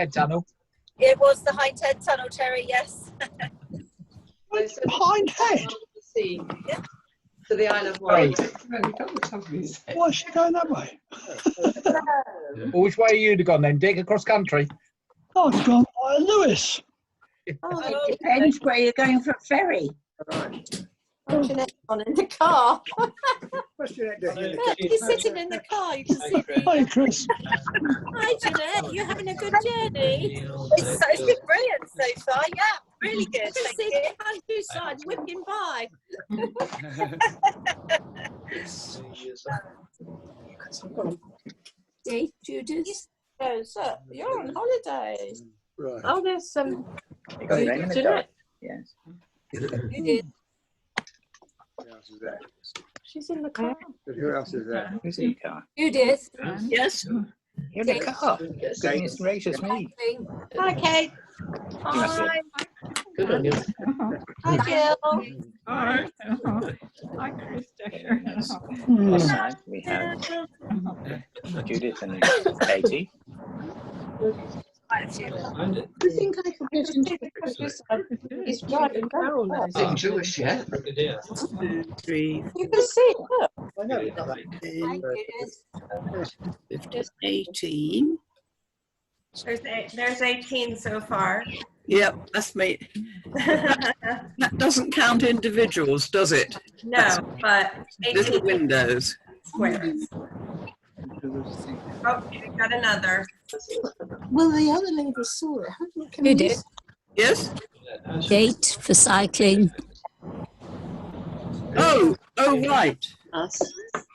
Hindhead Tunnel? It was the Hindhead Tunnel, Terry, yes. Hindhead? Yeah. To the Isle of Wight. Why is she going that way? Well, which way you'd have gone then, Dick? Across country? I've gone by Lewis. Oh, it depends where you're going for a ferry. Oh, Jeanette's on in the car. What's Jeanette doing in the Look, he's sitting in the car. You can see the... Hi, Chris. Hi, Jeanette. You're having a good journey. It's been brilliant so far. Yeah, really good. You can see the countryside whipping by. Hey, Judith. Yes, you're on holiday. Right. Oh, there's some... You got your name in the Jeanette. Yes. Judith. Who else is there? She's in the car. Who else is there? Who's in your car? Judith. Yes. You're in the car. Goodness gracious me. Hi, Kate. must be- Hi. Good on you. Hi, Jill. Hi. Hi, Chris. On this side, we have Judith and Katie. I think I could get into He's driving Carol now. Isn't Jewish yet? 2, 3, You can see, look. I know we've got that. 15, 18. There's 18 so far. Yep, that's me. That doesn't count individuals, does it? No, but Little 18 windows. squares. Oh, we got another. Well, the other lady saw it. How can You we did. Yes? Gate for cycling. Oh, right. us?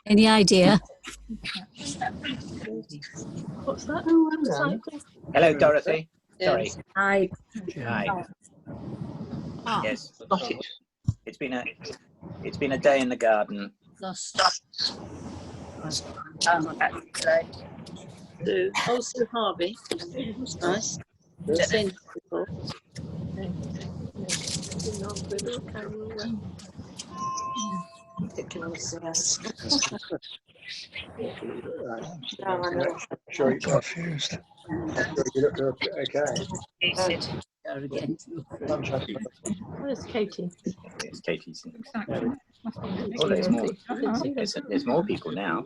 Any idea? What's that? Oh, well done. Hello, Dorothy. Sorry. I Hi. Ah, Yes. got it. It's been a day in the garden. Lost. Also Harvey. That's nice. Seen it before. Ridiculous. Sure, Confused. you look okay. There again. Where's Katie? It's Katie's. Oh, there's more people now.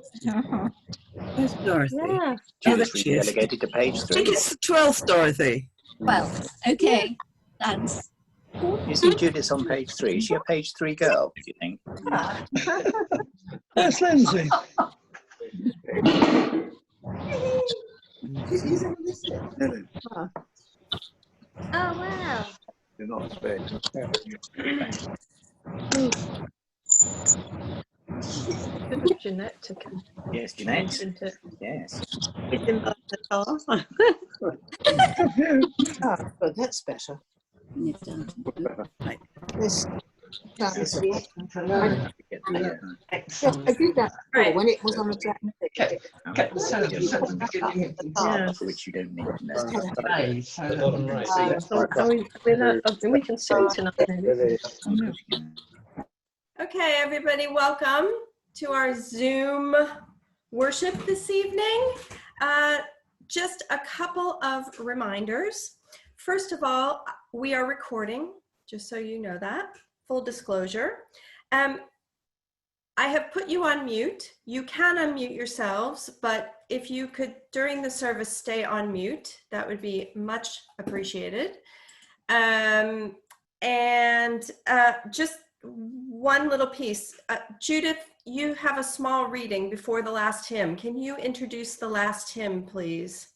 Where's Dorothy? Yeah. Judith's there she been is. delegated to page I think 3. it's the 12th, Dorothy. Well, okay. Thanks. You see Judith's on page 3. Is she a page 3 girl, do you think? Where's Lindsay? Oh, wow. They're not space. Jeanette took him. Yes, Jeanette. Isn't it? Yes. It's in the car. Ah, well, that's better. You've done. This, that is Get the, yes, I did that before when it was on a track. Get the celebrate beginning of the Yeah. for which you don't need to know. day. So that We can see tonight. Okay, everybody, welcome to our Zoom worship this evening. Just a couple of reminders. First of all, we are recording, just so you know that, full disclosure. I have put you on mute. You can unmute yourselves, but if you could, during the service, stay on mute, that would be much appreciated. Just one little piece. Judith, you have a small reading before the last hymn. Can you introduce the last hymn, please?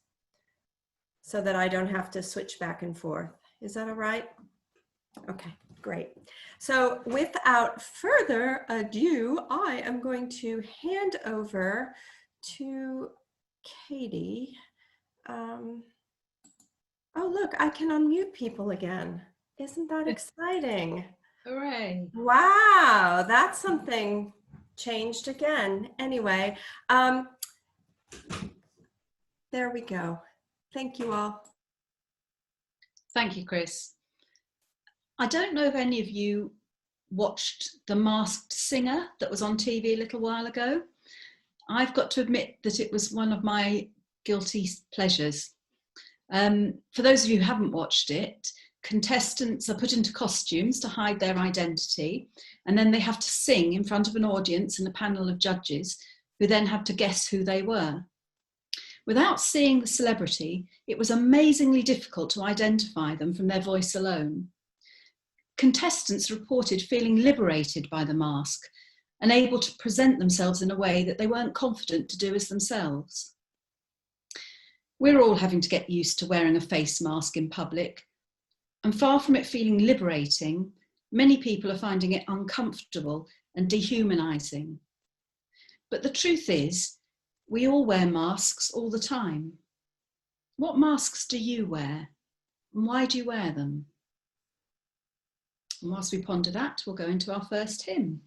So that I don't have to switch back and forth. Is that all right? Okay, great. So without further ado, I am going to hand over to Katie. Oh, look, I can unmute people again. Isn't that exciting? Hooray. Wow, that's something changed again. Anyway, there we go. Thank you all. Thank you, Chris. I don't know if any of you watched The Masked Singer that was on TV a little while ago. I've got to admit that it was one of my guilty pleasures. For those of you who haven't watched it, contestants are put into costumes to hide their identity, and then they have to sing in front of an audience and a panel of judges who then have to guess who they were. Without seeing the celebrity, it was amazingly difficult to identify them from their voice alone. Contestants reported feeling liberated by the mask and able to present themselves in a way that they weren't confident to do as themselves. We're all having to get used to wearing a face mask in public, and far from it feeling liberating, many people are finding it uncomfortable and dehumanizing. But the truth is, we all wear masks all the time. What masks do you wear? And why do you wear them? And whilst we ponder that, we'll go into our first hymn.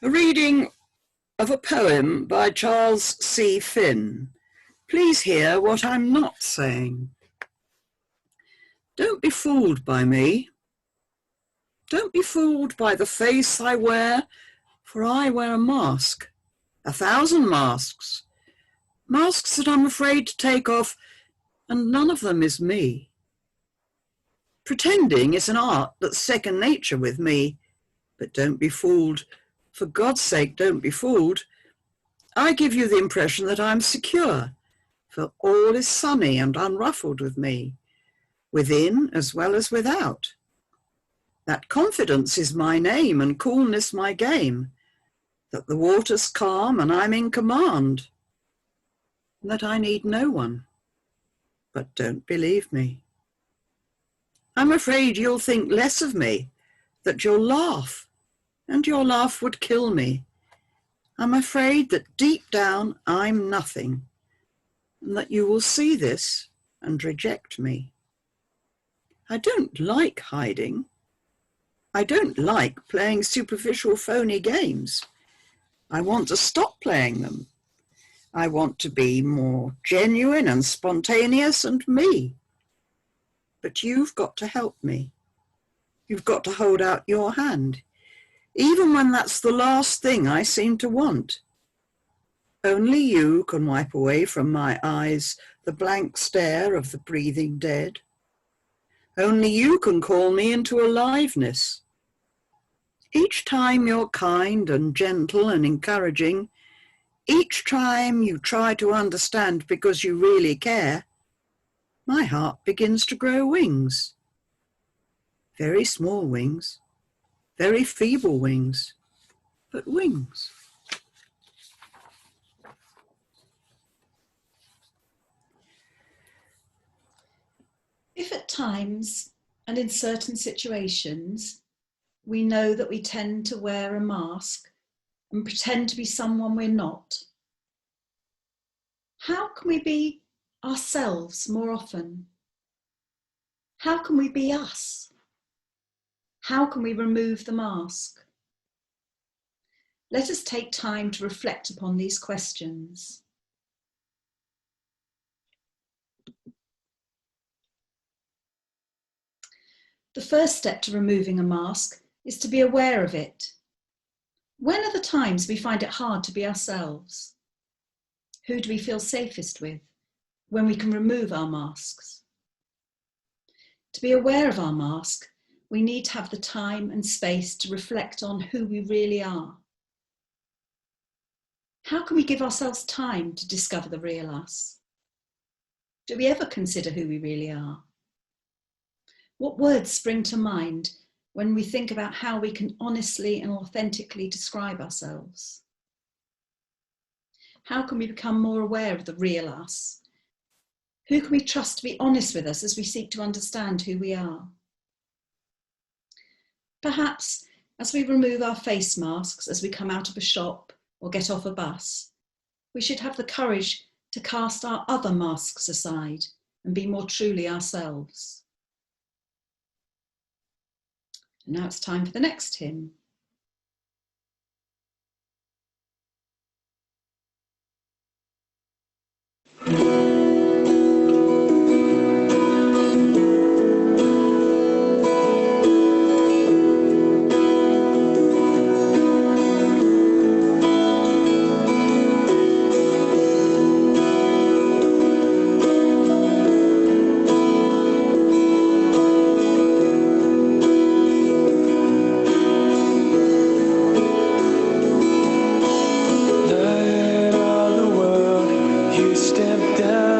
A reading of a poem by Charles C. Finn. Please hear what I'm not saying. Don't be fooled by me. Don't be fooled by the face I wear, for I wear a mask, 1,000 masks, masks that I'm afraid to take off, and none of them is me. Pretending is an art that's second nature with me, but don't be fooled. For God's sake, don't be fooled. I give you the impression that I'm secure, for all is sunny and unruffled with me, within as well as without. That confidence is my name and coolness my game, that the water's calm and I'm in command, that I need no one, but don't believe me. I'm afraid you'll think less of me, that you'll laugh, and your laugh would kill me. I'm afraid that deep down I'm nothing, and that you will see this and reject me. I don't like hiding. I don't like playing superficial, phony games. I want to stop playing them. I want to be more genuine and spontaneous and me. But you've got to help me. You've got to hold out your hand, even when that's the last thing I seem to want. Only you can wipe away from my eyes the blank stare of the breathing dead. Only you can call me into aliveness. Each time you're kind and gentle and encouraging, each time you try to understand because you really care, my heart begins to grow wings. Very small wings, very feeble wings, but wings. If at times and in certain situations, we know that we tend to wear a mask and pretend to be someone we're not, how can we be ourselves more often? How can we be us? How can we remove the mask? Let us take time to reflect upon these questions. The first step to removing a mask is to be aware of it. When are the times we find it hard to be ourselves? Who do we feel safest with when we can remove our masks? To be aware of our mask, we need to have the time and space to reflect on who we really are. How can we give ourselves time to discover the real us? Do we ever consider who we really are? What words spring to mind when we think about how we can honestly and authentically describe ourselves? How can we become more aware of the real us? Who can we trust to be honest with us as we seek to understand who we are? Perhaps as we remove our face masks as we come out of a shop or get off a bus, we should have the courage to cast our other masks aside and be more truly ourselves. And now it's time for the next hymn. Light of the world, you step down.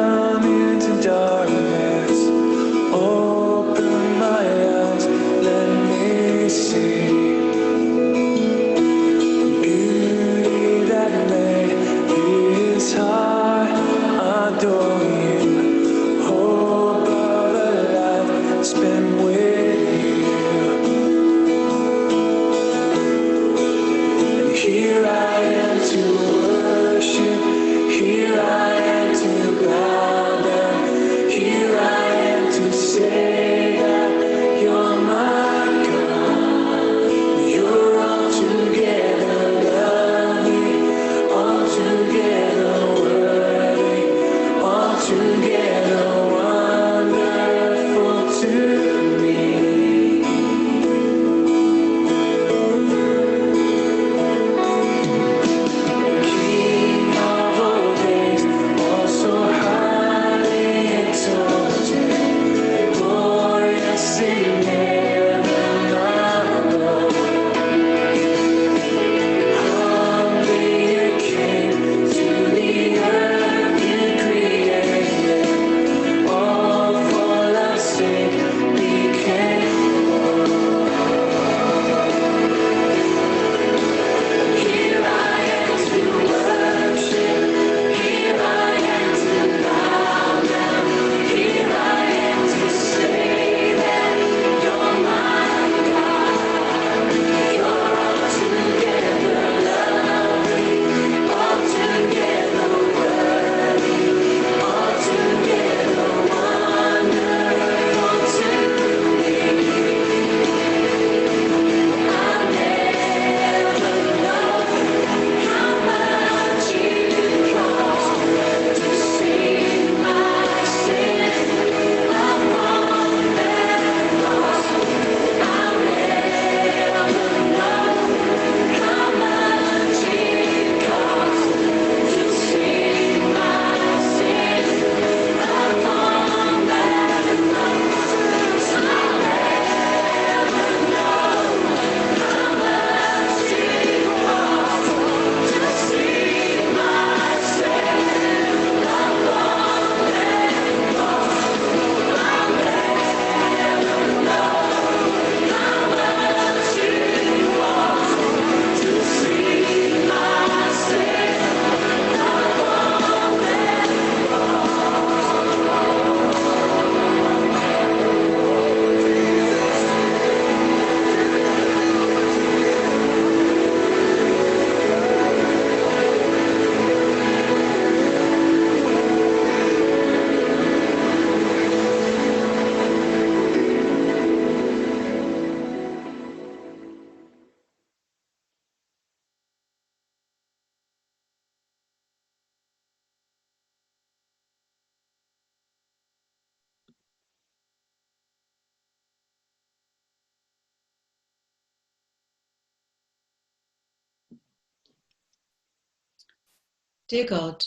Dear God,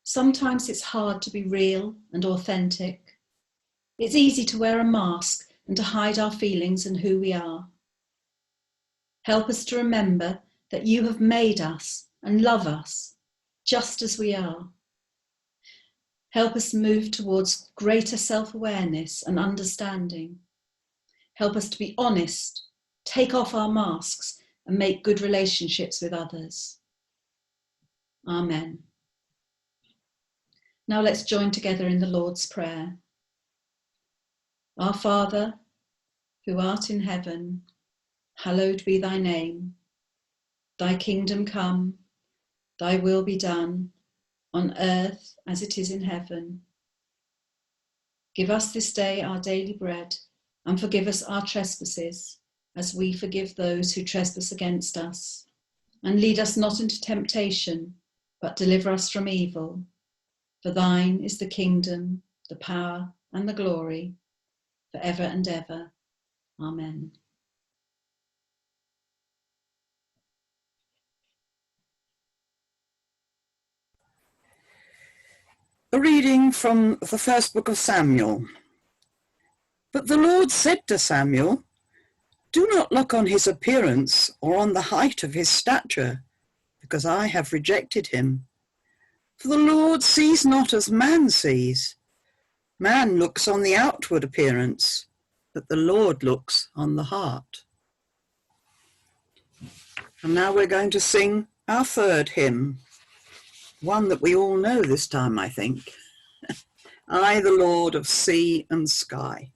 sometimes it's hard to be real and authentic. It's easy to wear a mask and to hide our feelings and who we are. Help us to remember that you have made us and love us just as we are. Help us move towards greater self-awareness and understanding. Help us to be honest, take off our masks, and make good relationships with others. Amen. Now let's join together in the Lord's Prayer. Our Father, who art in heaven, hallowed be thy name. Thy kingdom come, thy will be done, on earth as it is in heaven. Give us this day our daily bread, and forgive us our trespasses, as we forgive those who trespass against us. And lead us not into temptation, but deliver us from evil. For thine is the kingdom, the power, and the glory, forever and ever. Amen. A reading from the first book of Samuel. But the Lord said to Samuel, "Do not look on his appearance or on the height of his stature, because I have rejected him. For the Lord sees not as man sees. Man looks on the outward appearance, but the Lord looks on the heart." And now we're going to sing our third hymn, one that we all know this time, I think. I, the Lord of sea and sky.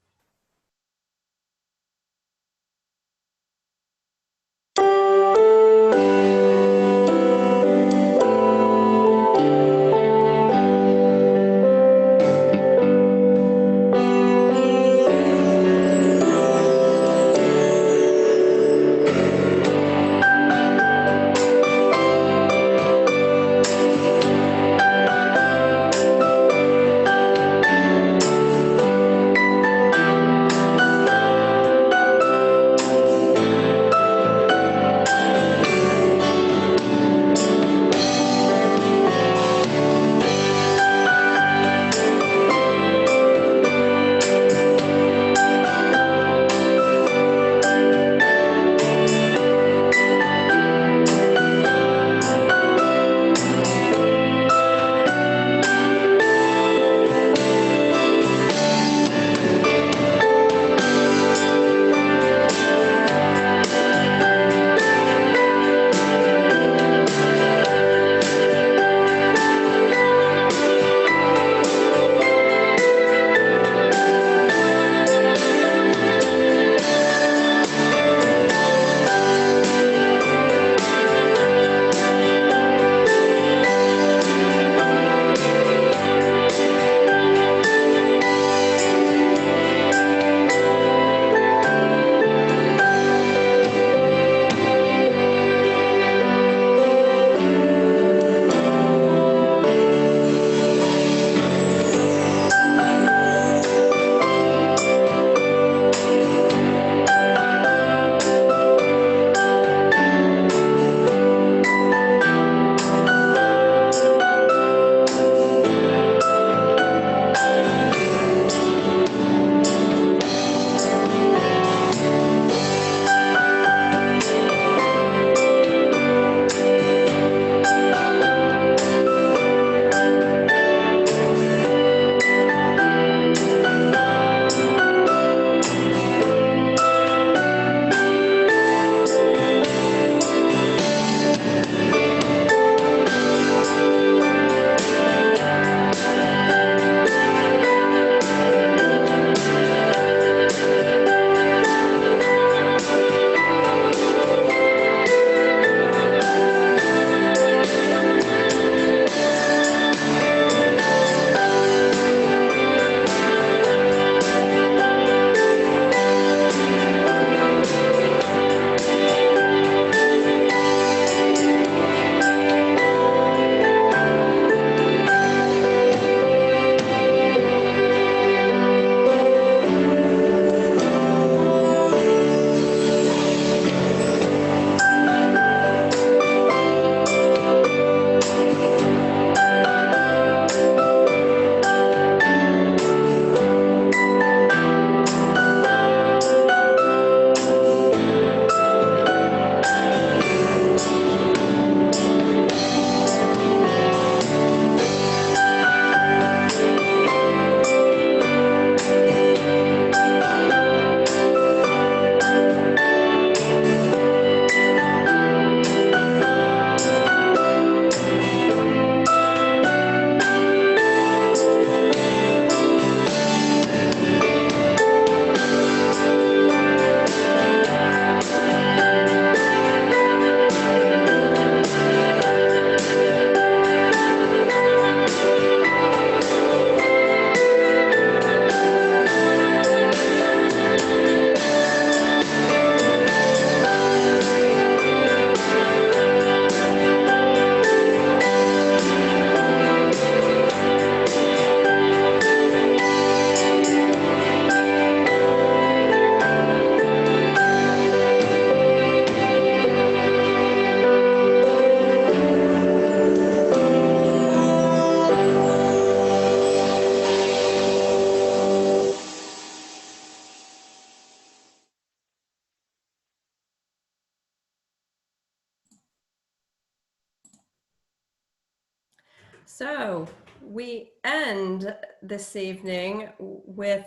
So we end this evening with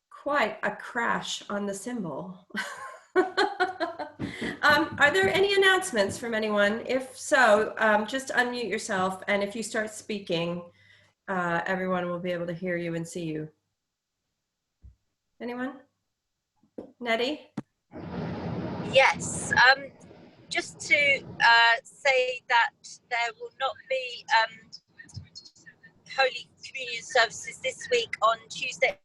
quite a crash on the cymbal. Are there any announcements from anyone? If so, just unmute yourself, and if you start speaking, everyone will be able to hear you and see you. Anyone? Nettie? Yes, just to say that there will not be Holy Communion services this week on Tuesday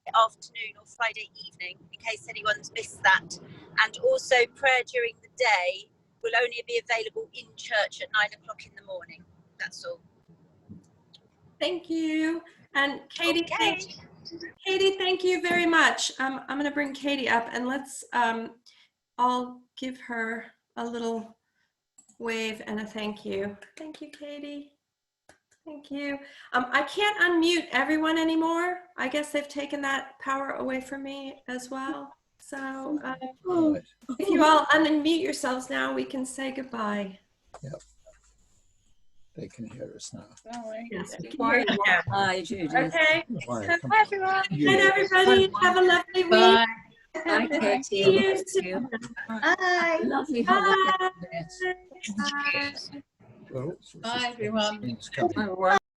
afternoon or Friday evening, in case anyone's missed that. And also prayer during the day will only be available in church at 9 o'clock in the morning. That's all. Thank you. And Katie, Katie, thank you very much. I'm going to bring Katie up, and let's all give her a little wave and a thank you. Thank you, Katie. Thank you. I can't unmute everyone anymore. I guess they've taken that power away from me as well. So if you all unmute yourselves now, we can say goodbye. Yep. They can hear us now. Yes, we can hear you now. Bye, Judith. Okay. Bye. Bye, everyone. Good, everybody. Have a lovely week. Bye, Katie. See you Thank soon. you. Bye. Lovely Bye. holiday. Bye. Well, Bye, everyone. it's coming. Bye.